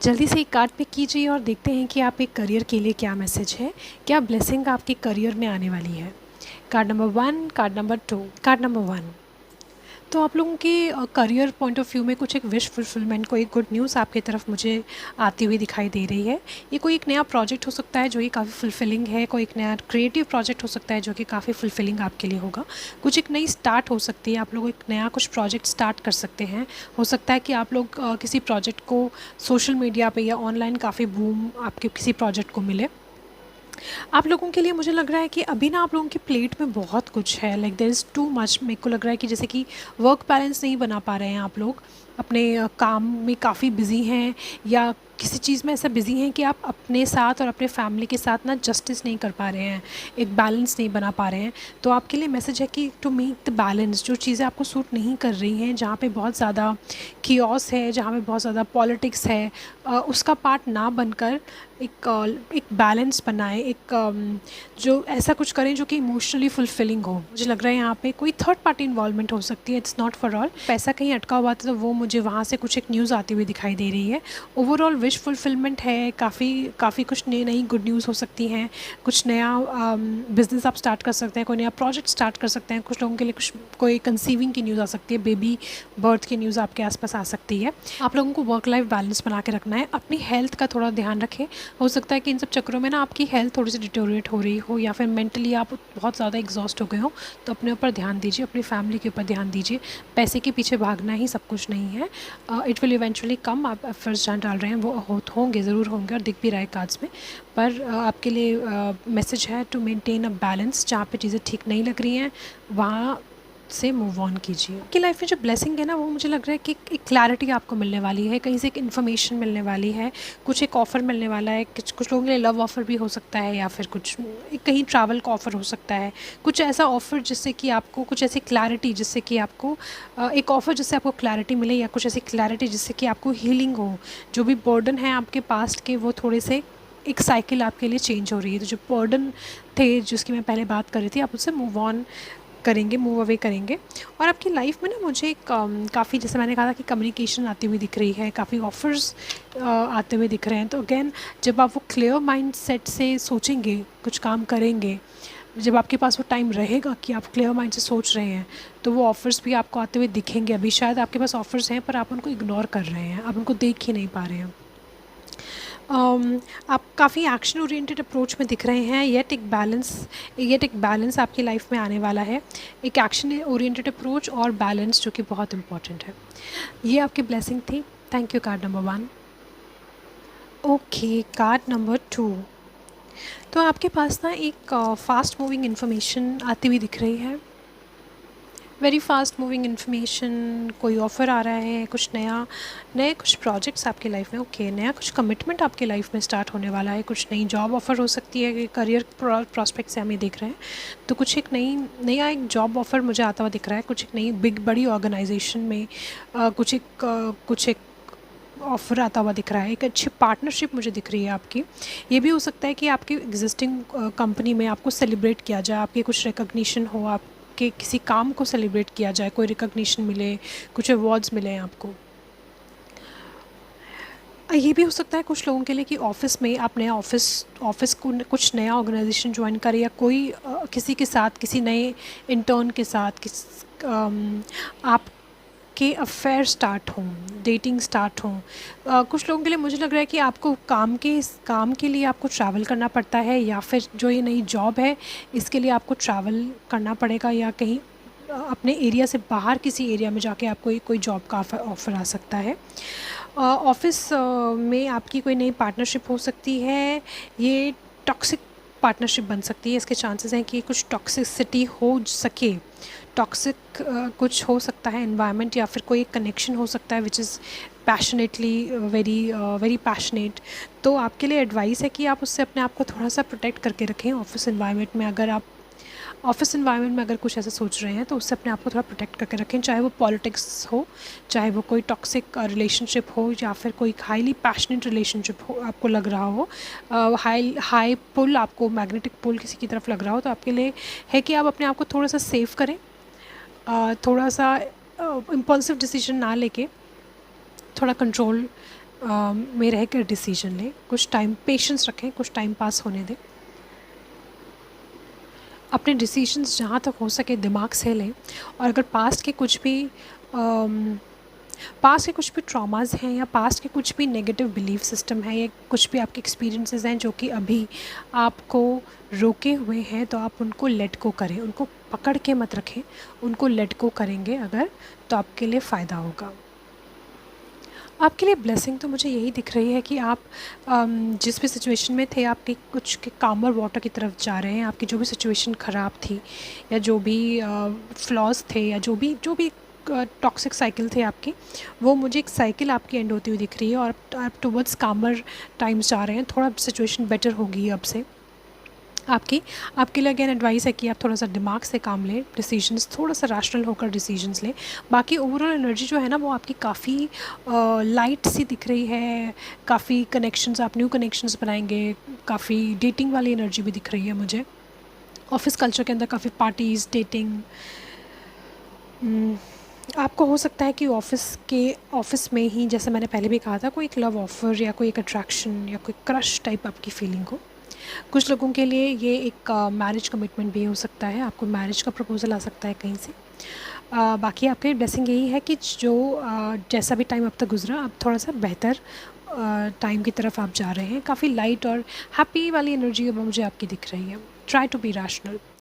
जल्दी से एक कार्ड पिक कीजिए और देखते हैं कि आप एक करियर के लिए क्या मैसेज है, क्या ब्लेसिंग आपके करियर में आने वाली है। Card number 1, card number 2, card number 1। तो आप लोगों के करियर पॉइंट ऑफ व्यू में कुछ एक विश फुलफिलमेंट, कोई गुड न्यूज़ आपकी तरफ मुझे आती हुई दिखाई दे रही है। ये कोई एक नया प्रोजेक्ट हो सकता है जो कि काफ़ी फुलफिलिंग है, कोई एक नया क्रिएटिव प्रोजेक्ट हो सकता है जो कि काफ़ी फुलफिलिंग आपके लिए होगा। कुछ एक नई स्टार्ट हो सकती है, आप लोग एक नया कुछ प्रोजेक्ट स्टार्ट कर सकते हैं। हो सकता है कि आप लोग किसी प्रोजेक्ट को सोशल मीडिया पे या ऑनलाइन काफ़ी बूम आपके किसी प्रोजेक्ट को मिले। आप लोगों के लिए मुझे लग रहा है कि अभी ना आप लोगों की प्लेट में बहुत कुछ है, like there is too much. मेरे को लग रहा है कि जैसे कि वर्क बैलेंस नहीं बना पा रहे हैं आप लोग, अपने काम में काफ़ी बिजी हैं या किसी चीज़ में ऐसा बिजी हैं कि आप अपने साथ और अपने फैमिली के साथ ना जस्टिस नहीं कर पा रहे हैं, एक बैलेंस नहीं बना पा रहे हैं। तो आपके लिए मैसेज है कि टू मेक द बैलेंस, जो चीज़ें आपको सूट नहीं कर रही हैं, जहाँ पे बहुत ज़्यादा कियोस है, जहाँ पे बहुत ज़्यादा पॉलिटिक्स है, उसका पार्ट ना बनकर एक बैलेंस बनाएं, जो ऐसा कुछ करें जो कि इमोशनली फुलफिलिंग हो। मुझे लग रहा है यहाँ पे कोई थर्ड पार्टी इन्वॉल्वमेंट हो सकती है, इट्स नॉट फॉर ऑल। पैसा कहीं अटका हुआ था तो वो मुझे वहाँ से कुछ एक न्यूज़ आती हुई दिखाई दे रही है। ओवरऑल विश फुलफिलमेंट है, काफ़ी कुछ नई नई गुड न्यूज़ हो सकती हैं। कुछ नया बिजनेस आप स्टार्ट कर सकते हैं, कोई नया प्रोजेक्ट स्टार्ट कर सकते हैं। कुछ लोगों के लिए कुछ कोई कंसीविंग की न्यूज़ आ सकती है, बेबी बर्थ की न्यूज़ आपके आसपास आ सकती है। आप लोगों को वर्क लाइफ बैलेंस बना के रखना है, अपनी हेल्थ का थोड़ा ध्यान रखें। हो सकता है कि इन सब चक्करों में ना आपकी हेल्थ थोड़ी सी डिटोरेट हो रही हो या फिर मेंटली आप बहुत ज़्यादा एग्जॉस्ट हो गए हो, तो अपने ऊपर ध्यान दीजिए, अपनी फैमिली के ऊपर ध्यान दीजिए। पैसे के पीछे भागना ही सब कुछ नहीं है, इट विल इवेंचुअली कम। आप एफर्ट्स जहाँ डाल रहे हैं वो होंगे, ज़रूर होंगे और दिख भी रहा है कार्ड्स में। पर आपके लिए मैसेज है टू मेंटेन अ बैलेंस, जहाँ पे चीज़ें ठीक नहीं लग रही हैं वहाँ से मूव ऑन कीजिए। आपकी लाइफ में जो ब्लेसिंग है ना, वो मुझे लग रहा है कि एक क्लैरिटी आपको मिलने वाली है, कहीं से एक इन्फॉर्मेशन मिलने वाली है, कुछ एक ऑफ़र मिलने वाला है। कुछ लोगों के लिए लव ऑफ़र भी हो सकता है या फिर कुछ कहीं ट्रैवल का ऑफ़र हो सकता है। कुछ ऐसा ऑफ़र जिससे कि आपको कुछ ऐसी क्लैरिटी, जिससे कि आपको एक ऑफ़र जिससे आपको क्लैरिटी मिले, या कुछ ऐसी क्लैरिटी जिससे कि आपको हीलिंग हो। जो भी बर्डन है आपके पास्ट के, वो थोड़े से एक साइकिल आपके लिए चेंज हो रही है। तो जो बर्डन थे जिसकी मैं पहले बात कर रही थी, आप उससे मूव ऑन करेंगे, मूव अवे करेंगे। और आपकी लाइफ में ना मुझे एक काफ़ी, जैसे मैंने कहा था कि कम्युनिकेशन आती हुई दिख रही है, काफ़ी ऑफ़र्स आते हुए दिख रहे हैं। तो अगेन जब आप वो क्लियर माइंड सेट से सोचेंगे, कुछ काम करेंगे, जब आपके पास वो टाइम रहेगा कि आप क्लियर माइंड से सोच रहे हैं, तो वो ऑफ़र्स भी आपको आते हुए दिखेंगे। अभी शायद आपके पास ऑफ़र्स हैं पर आप उनको इग्नोर कर रहे हैं, आप उनको देख ही नहीं पा रहे हैं। आप काफ़ी एक्शन ओरिएंटेड अप्रोच में दिख रहे हैं, येट एक बैलेंस आपकी लाइफ में आने वाला है। एक एक्शन ओरिएंटेड अप्रोच और बैलेंस जो कि बहुत इंपॉर्टेंट है। ये आपकी ब्लेसिंग थी। Thank you card number 1। Okay, card number 2। तो आपके पास ना एक फास्ट मूविंग इन्फॉर्मेशन आती हुई दिख रही है, वेरी फास्ट मूविंग इन्फॉर्मेशन। कोई ऑफ़र आ रहा है, कुछ नए कुछ प्रोजेक्ट्स आपकी लाइफ में। ओके, नया कुछ कमिटमेंट आपकी लाइफ में स्टार्ट होने वाला है। कुछ नई जॉब ऑफ़र हो सकती है, करियर प्रॉस्पेक्ट से हम ये देख रहे हैं। तो कुछ एक नया एक जॉब ऑफ़र मुझे आता हुआ दिख रहा है। कुछ एक नई बड़ी ऑर्गेनाइजेशन में कुछ एक ऑफ़र आता हुआ दिख रहा है। एक अच्छी पार्टनरशिप मुझे दिख रही है आपकी। ये भी हो सकता है कि आपकी एग्जिस्टिंग कंपनी में आपको सेलिब्रेट किया जाए, आपके कुछ रिकॉग्निशन हो, आपके किसी काम को सेलिब्रेट किया जाए, कोई रिकॉग्निशन मिले, कुछ अवार्ड्स मिले आपको। ये भी हो सकता है कुछ लोगों के लिए कि ऑफ़िस में आप नया ऑफ़िस को कुछ नया ऑर्गेनाइजेशन ज्वाइन करें, या कोई किसी के साथ, किसी नए इंटर्न के साथ आप के अफेयर स्टार्ट हों, डेटिंग स्टार्ट हों। कुछ लोगों के लिए मुझे लग रहा है कि आपको काम के लिए आपको ट्रैवल करना पड़ता है, या फिर जो ये नई जॉब है इसके लिए आपको ट्रैवल करना पड़ेगा, या कहीं अपने एरिया से बाहर किसी एरिया में जाके आपको कोई जॉब का ऑफ़र आ सकता है। ऑफ़िस में आपकी कोई नई पार्टनरशिप हो सकती है। ये टॉक्सिक पार्टनरशिप बन सकती है, इसके चांसेस हैं कि कुछ टॉक्सिसिटी हो सके। टॉक्सिक कुछ हो सकता है एनवायरनमेंट, या फिर कोई कनेक्शन हो सकता है which is passionately very passionate. तो आपके लिए एडवाइस है कि आप उससे अपने आप को थोड़ा सा प्रोटेक्ट करके रखें। ऑफिस इन्वायरमेंट में अगर कुछ ऐसा सोच रहे हैं तो उससे अपने आप को थोड़ा प्रोटेक्ट करके रखें, चाहे वो पॉलिटिक्स हो, चाहे वो कोई टॉक्सिक रिलेशनशिप हो, या फिर कोई हाईली पैशनेट रिलेशनशिप हो, आपको लग रहा हो हाई पुल, आपको मैग्नेटिक पुल किसी की तरफ लग रहा हो, तो आपके लिए है कि आप अपने आप को थोड़ा सा सेव करें, थोड़ा सा इम्पल्सिव डिसीजन ना लेके थोड़ा कंट्रोल में रहकर डिसीजन लें, कुछ टाइम पेशेंस रखें, कुछ टाइम पास होने दें। अपने डिसीजंस जहाँ तक हो सके दिमाग से लें, और अगर पास्ट के कुछ भी ट्रॉमास हैं या पास्ट के कुछ भी नेगेटिव बिलीफ सिस्टम है या कुछ भी आपके एक्सपीरियंसेस हैं जो कि अभी आपको रोके हुए हैं, तो आप उनको लेट गो करें, उनको पकड़ के मत रखें, उनको लेट गो करेंगे अगर, तो आपके लिए फ़ायदा होगा। आपके लिए ब्लेसिंग तो मुझे यही दिख रही है कि आप जिस भी सिचुएशन में थे आपके कुछ के कामर वाटर की तरफ जा रहे हैं। आपकी जो भी सिचुएशन ख़राब थी या जो भी फ्लॉज थे या जो भी टॉक्सिक साइकिल थे आपकी, वो मुझे एक साइकिल आपकी एंड होती हुई दिख रही है और आप टुवर्ड्स कामर टाइम्स जा रहे हैं। थोड़ा सिचुएशन बेटर होगी अब से आपकी। आपके लिए अगेन एडवाइस है कि आप थोड़ा सा दिमाग से काम लें, डिसीजंस थोड़ा सा रैशनल होकर डिसीजंस लें। बाकी ओवरऑल एनर्जी जो है ना वो आपकी काफ़ी लाइट सी दिख रही है, काफ़ी कनेक्शंस, आप न्यू कनेक्शंस बनाएंगे, काफ़ी डेटिंग वाली एनर्जी भी दिख रही है मुझे। ऑफिस कल्चर के अंदर काफ़ी पार्टीज़, डेटिंग, आपको हो सकता है कि ऑफ़िस में ही, जैसे मैंने पहले भी कहा था, कोई एक लव ऑफ़र या कोई एक अट्रैक्शन या कोई क्रश टाइप आपकी फीलिंग हो। कुछ लोगों के लिए ये एक मैरिज कमिटमेंट भी हो सकता है, आपको मैरिज का प्रपोज़ल आ सकता है कहीं से। बाकी आपके लिए ब्लेसिंग यही है कि जो जैसा भी टाइम अब तक गुज़रा, अब थोड़ा सा बेहतर टाइम की तरफ आप जा रहे हैं। काफ़ी लाइट और हैप्पी वाली एनर्जी अब मुझे आपकी दिख रही है। Try to be rational.